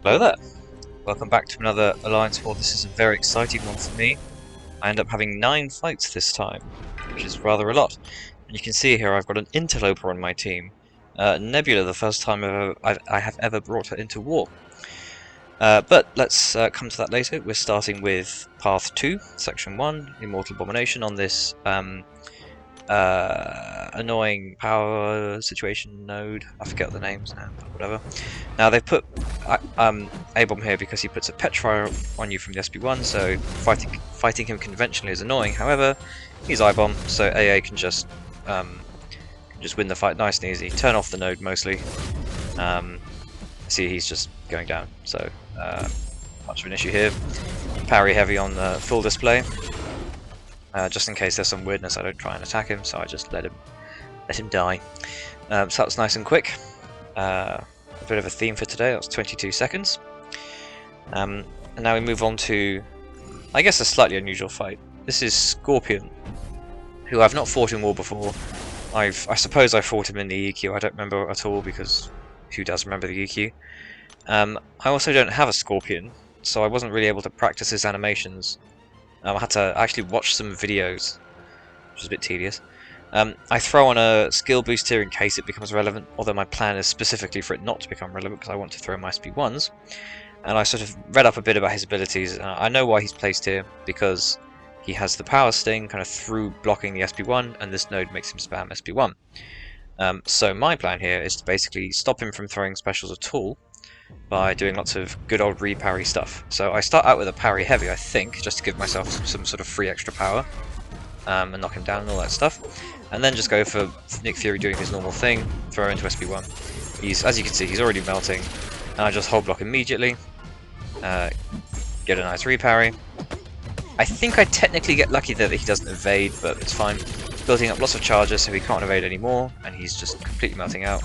Hello there. Welcome back to another Alliance War. This is a very exciting one for me. I end up having 9 fights this time, which is rather a lot. And you can see here I've got an interloper on my team. Nebula, the first time I have ever brought her into war. But let's come to that later. We're starting with Path 2, Section 1, Immortal Abomination on this annoying power situation node. I forget the names now, but whatever. Now they've put A-bomb here because he puts a petrifier on you from the SB1, so fighting him conventionally is annoying. However, he's I-bomb, so AA can just win the fight nice and easy. Turn off the node mostly. See, he's just going down, so much of an issue here. Parry heavy on full display. Just in case there's some weirdness, I don't try and attack him, so I just let him die. So that was nice and quick. A bit of a theme for today. That was 22 seconds. And now we move on to, I guess, a slightly unusual fight. This is Scorpion, who I've not fought in war before. I suppose I fought him in the EQ. I don't remember at all because who does remember the EQ? I also don't have a Scorpion, so I wasn't really able to practice his animations. I had to actually watch some videos, which is a bit tedious. I throw on a skill boost here in case it becomes relevant, although my plan is specifically for it not to become relevant because I want to throw my SB1s. And I sort of read up a bit about his abilities. I know why he's placed here, because he has the power sting kind of through blocking the SB1, and this node makes him spam SB1. So my plan here is to basically stop him from throwing specials at all, by doing lots of good old re-parry stuff. So I start out with a parry heavy, I think, just to give myself some sort of free extra power, and knock him down and all that stuff. And then just go for Nick Fury doing his normal thing, throw into SB1. As you can see, he's already melting, and I just hold block immediately, get a nice re-parry. I think I technically get lucky that he doesn't evade, but it's fine. Building up lots of charges so he can't evade anymore, and he's just completely melting out.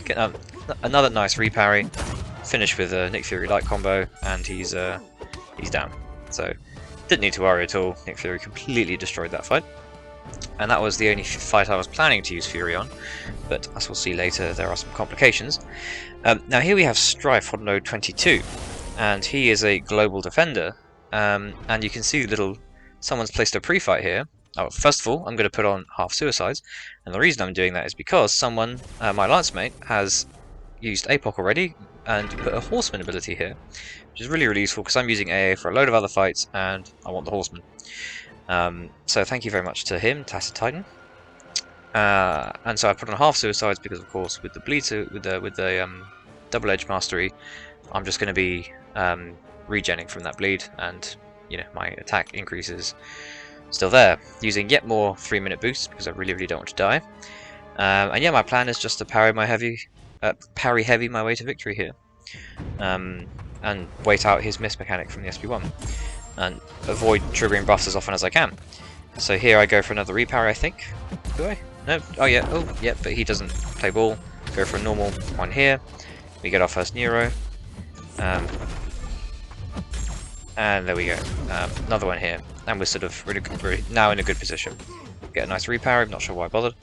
Get another nice re-parry. Finish with a Nick Fury light combo, and he's down. So didn't need to worry at all. Nick Fury completely destroyed that fight, and that was the only fight I was planning to use Fury on. But as we'll see later, there are some complications. Now here we have Strife on node 22, and he is a global defender. And you can see someone's placed a pre-fight here. Oh, first of all, I'm going to put on half suicides, and the reason I'm doing that is because someone, my lance mate, has used APOC already and put a horseman ability here, which is really useful because I'm using AA for a load of other fights and I want the horseman. So thank you very much to him, Tacit Titan. And so I put on half suicides because, of course, with the bleed, with the double edge mastery, I'm just going to be regenning from that bleed, and my attack increases still there, using yet more 3-minute boosts because I really don't want to die. And yeah, my plan is just to parry heavy my way to victory here, and wait out his miss mechanic from the SB1, and avoid triggering buffs as often as I can. So here I go for another reparry, I think. Do I? No? Oh yeah, but he doesn't play ball. Go for a normal one here. We get our first Neuro. And there we go. Another one here. And we're sort of really now in a good position. Get a nice reparry, I'm not sure why I bothered.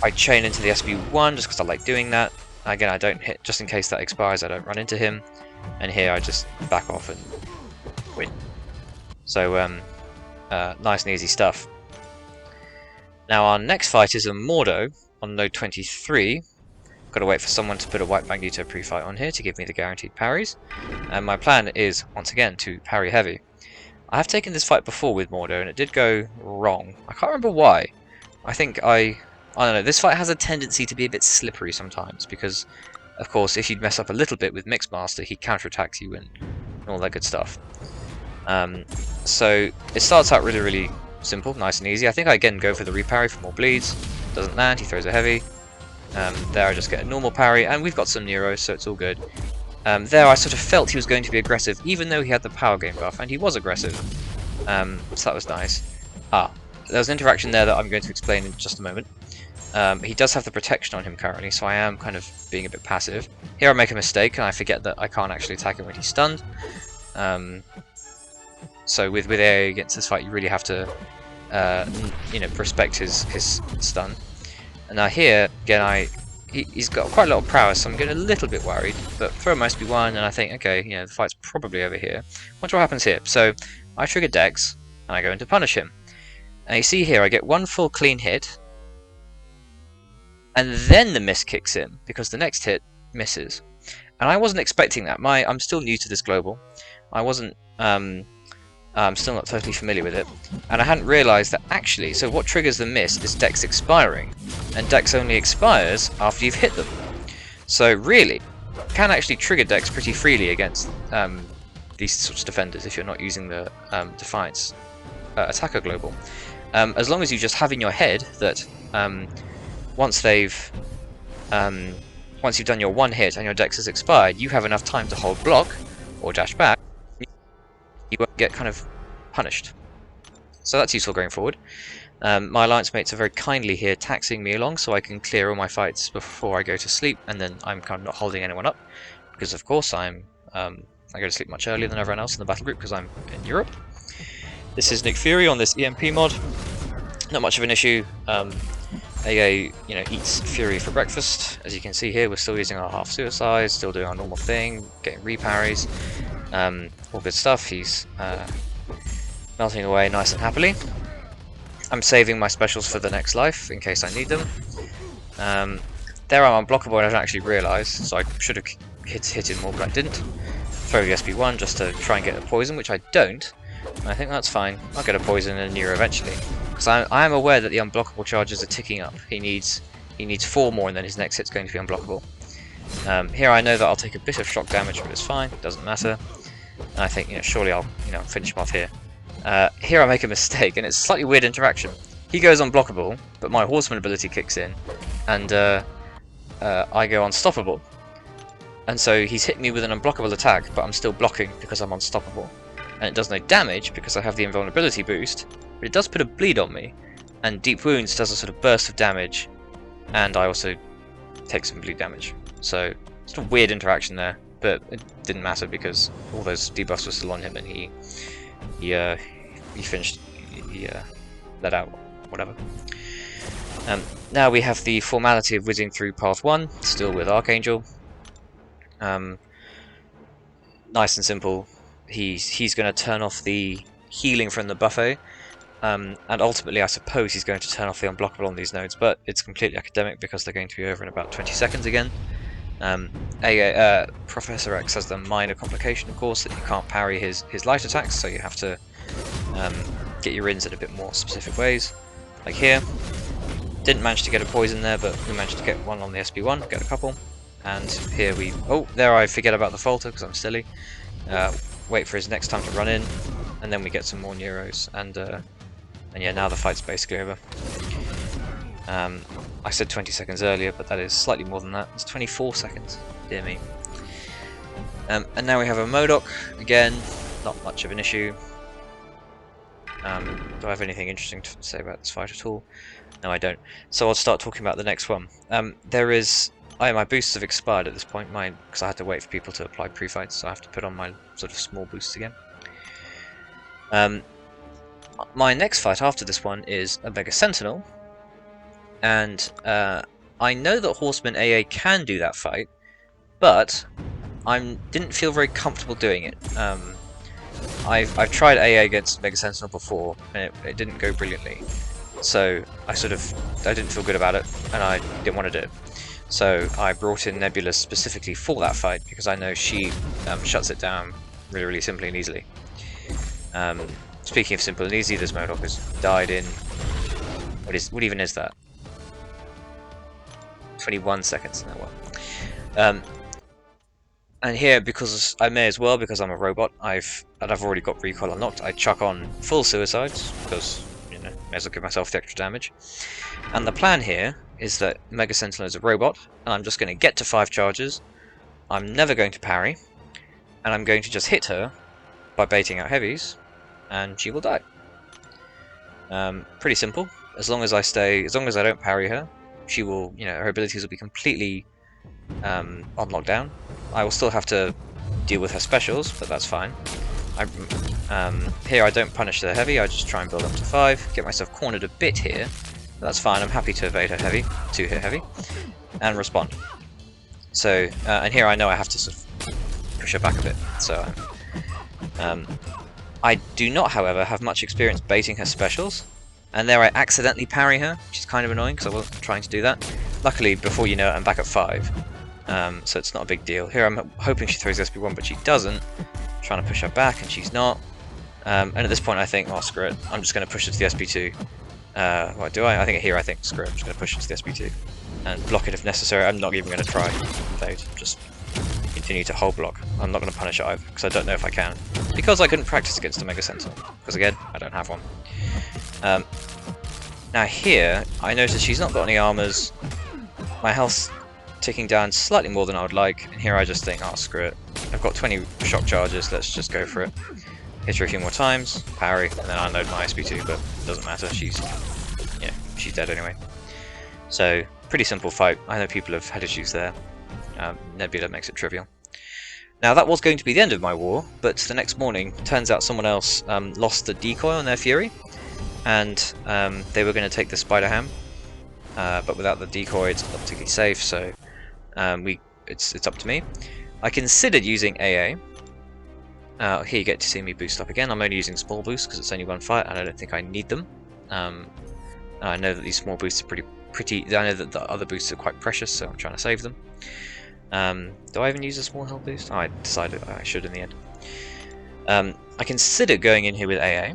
I chain into the SB1 just because I like doing that. Again, I don't hit, just in case that expires, I don't run into him. And here I just back off and win. So, nice and easy stuff. Now our next fight is a Mordo on node 23. Got to wait for someone to put a White Magneto pre-fight on here to give me the guaranteed parries. And my plan is, once again, to parry heavy. I have taken this fight before with Mordo and it did go wrong. I can't remember why. I think I don't know, this fight has a tendency to be a bit slippery sometimes because, of course, if you mess up a little bit with Mixmaster, he counterattacks you and all that good stuff. So it starts out really simple, nice and easy. I think I again go for the reparry for more bleeds. Doesn't land, he throws a heavy. There I just get a normal parry, and we've got some Neuros, so it's all good. There I sort of felt he was going to be aggressive, even though he had the power gain buff, and he was aggressive. So that was nice. There's an interaction there that I'm going to explain in just a moment. He does have the protection on him currently, so I am kind of being a bit passive. Here I make a mistake, and I forget that I can't actually attack him when he's stunned. So with AA against this fight, you really have to, respect his stun. And now here, again, I he's got quite a lot of prowess, so I'm getting a little bit worried. But throw my SB1, and I think, okay, you know, the fight's probably over here. Watch what happens here. So I trigger Dex, and I go in to punish him. And you see here, I get one full clean hit, and then the miss kicks in because the next hit misses. And I wasn't expecting that. I'm still new to this global. I wasn't. I'm still not totally familiar with it, and I hadn't realised that actually. So what triggers the miss is Dex expiring, and Dex only expires after you've hit them. So really, you can actually trigger Dex pretty freely against these sorts of defenders if you're not using the Defiance attacker global. As long as you just have in your head that once you've done your one hit and your Dex has expired, you have enough time to hold block or dash back. You won't get kind of punished. So that's useful going forward. My alliance mates are very kindly here taxiing me along so I can clear all my fights before I go to sleep, and then I'm kind of not holding anyone up because of course I go to sleep much earlier than everyone else in the battle group because I'm in Europe. This is Nick Fury on this EMP mod. Not much of an issue. AA, you know, eats Fury for breakfast. As you can see here, we're still using our half suicides, still doing our normal thing, getting reparries. All good stuff. He's melting away nice and happily. I'm saving my specials for the next life in case I need them. There I'm unblockable and I don't actually realise, so I should have hit him more, but I didn't. Throw the SB1 just to try and get a poison, which I don't. And I think that's fine. I'll get a poison and a Neuro eventually, because I am aware that the unblockable charges are ticking up. He needs 4 more, and then his next hit's going to be unblockable. Here I know that I'll take a bit of shock damage, but it's fine. It doesn't matter. And I think, you know, surely I'll, you know, finish him off here. Here I make a mistake, and it's a slightly weird interaction. He goes unblockable, but my horseman ability kicks in, and I go unstoppable. And so he's hit me with an unblockable attack, but I'm still blocking because I'm unstoppable. And it does no damage because I have the invulnerability boost, but it does put a bleed on me, and Deep Wounds does a sort of burst of damage, and I also take some bleed damage. So it's a weird interaction there, but it didn't matter because all those debuffs were still on him, and he finished, he let out, whatever. Now we have the formality of whizzing through Path 1, still with Archangel. Nice and simple. He's going to turn off the healing from the buffet, and ultimately I suppose he's going to turn off the unblockable on these nodes, but it's completely academic because they're going to be over in about 20 seconds again. Professor X has the minor complication, of course, that you can't parry his light attacks, so you have to get your ins in a bit more specific ways. Like here, didn't manage to get a poison there, but we managed to get one on the SB1, get a couple. And here we... oh, there I forget about the falter because I'm silly. Wait for his next time to run in, and then we get some more Neuros, and yeah, now the fight's basically over. I said 20 seconds earlier, but that is slightly more than that. It's 24 seconds, dear me. And now we have a MCOC, again, not much of an issue. Do I have anything interesting to say about this fight at all? No, I don't. So I'll start talking about the next one. My boosts have expired at this point, because I had to wait for people to apply pre-fights, so I have to put on my sort of small boosts again. My next fight after this one is a Mega Sentinel, and I know that Horseman AA can do that fight, but I didn't feel very comfortable doing it. I've tried AA against Mega Sentinel before, and it didn't go brilliantly, so I didn't feel good about it, and I didn't want to do it. So I brought in Nebula specifically for that fight because I know she shuts it down really, really simply and easily. Speaking of simple and easy, this MCOC has died in... what even is that? 21 seconds. No, well. And here, because I may as well, because I'm a robot, I've already got recoil unlocked, I chuck on full suicides because, you know, may as well give myself the extra damage. And the plan here is that Mega Sentinel is a robot, and I'm just going to get to 5 charges. I'm never going to parry, and I'm going to just hit her by baiting out heavies, and she will die. Pretty simple. As long as I don't parry her, she will, you know, her abilities will be completely on lockdown. I will still have to deal with her specials, but that's fine. Here I don't punish the heavy, I just try and build up to 5, get myself cornered a bit here. That's fine, I'm happy to evade her heavy, 2-hit heavy. and respond. So, and here I know I have to sort of push her back a bit. So, I do not, however, have much experience baiting her specials. And there I accidentally parry her, which is kind of annoying because I wasn't trying to do that. Luckily, before you know it, I'm back at 5. So it's not a big deal. Here I'm hoping she throws SP1, but she doesn't. I'm trying to push her back, and she's not. And at this point I think, oh screw it, I'm just going to push her to the SP2. What do I? I think here I think, screw it, I'm just going to push her to the SP2. And block it if necessary. I'm not even going to try invade, just continue to hold block. I'm not going to punish it either, because I don't know if I can. Because I couldn't practice against a Mega Sentinel, because again, I don't have one. Now here, I notice she's not got any armors. My health's ticking down slightly more than I would like, and here I just think, oh screw it. I've got 20 shock charges, let's just go for it. Hit her a few more times, parry, and then unload my SP2, but it doesn't matter, she's dead anyway. So, pretty simple fight. I know people have had issues there. Nebula makes it trivial. Now that was going to be the end of my war, but the next morning, turns out someone else lost the decoy on their Fury, and they were going to take the Spider Ham, but without the decoy it's not particularly safe, so it's up to me. I considered using AA. Here you get to see me boost up again. I'm only using small boosts because it's only one fight and I don't think I need them. I know that these small boosts are pretty. I know that the other boosts are quite precious, so I'm trying to save them. Do I even use a small health boost? Oh, I decided I should in the end. I considered going in here with AA,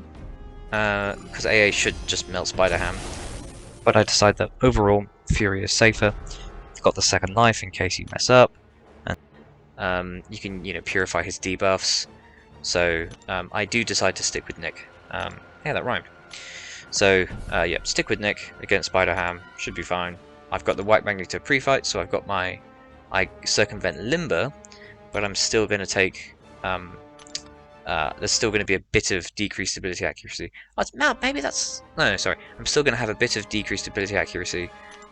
because AA should just melt Spider Ham, but I decided that overall Fury is safer. You've got the second life in case you mess up, and you can purify his debuffs. So I do decide to stick with Nick. Yeah, that rhymed. So yeah, stick with Nick against Spider Ham, should be fine. I've got the White Magneto pre-fight, so I've got I circumvent Limber, but I'm still going to take. There's still going to be a bit of decreased ability accuracy. Maybe that's no, sorry. I'm still going to have a bit of decreased ability accuracy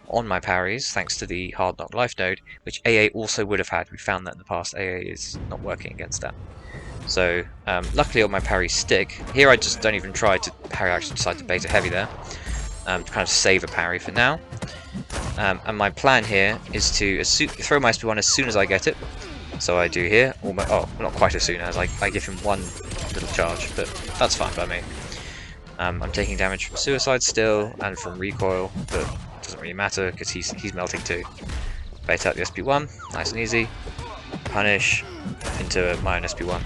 on my parries, thanks to the Hard Knock Life node, which AA also would have had. We found that in the past. AA is not working against that. So, luckily all my parries stick. Here I just don't even try to parry, I actually decide to bait a heavy there. To kind of save a parry for now. And my plan here is to throw my SP1 as soon as I get it. So I do here, not quite as soon as, I give him one little charge, but that's fine by me. I'm taking damage from Suicide still, and from Recoil, but it doesn't really matter, because he's melting too. Bait out the SP1, nice and easy. Punish into my own SP1.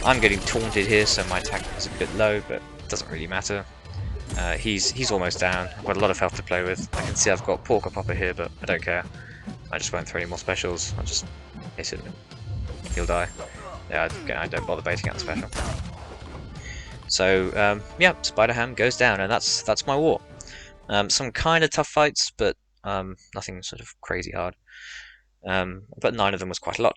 I'm getting taunted here, so my attack is a bit low, but it doesn't really matter. He's almost down. I've got a lot of health to play with. I can see I've got Porker Popper here, but I don't care. I just won't throw any more specials. I'll just hit him and he'll die. Yeah, I don't bother baiting out the special. So yeah, Spider Ham goes down, and that's my war. Some kind of tough fights, but nothing sort of crazy hard. But 9 of them was quite a lot.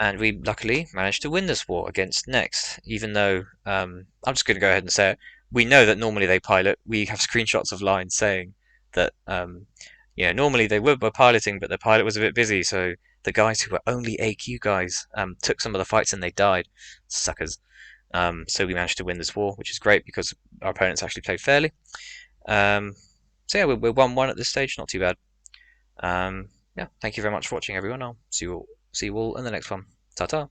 And we luckily managed to win this war against Next, even though I'm just going to go ahead and say it. We know that normally they pilot. We have screenshots of lines saying that normally they were piloting, but the pilot was a bit busy, so the guys who were only AQ guys took some of the fights and they died. Suckers. So we managed to win this war, which is great because our opponents actually played fairly. So yeah, we're 1-1 at this stage, not too bad. Yeah, thank you very much for watching, everyone. I'll see you all in the next one. Ta-ta.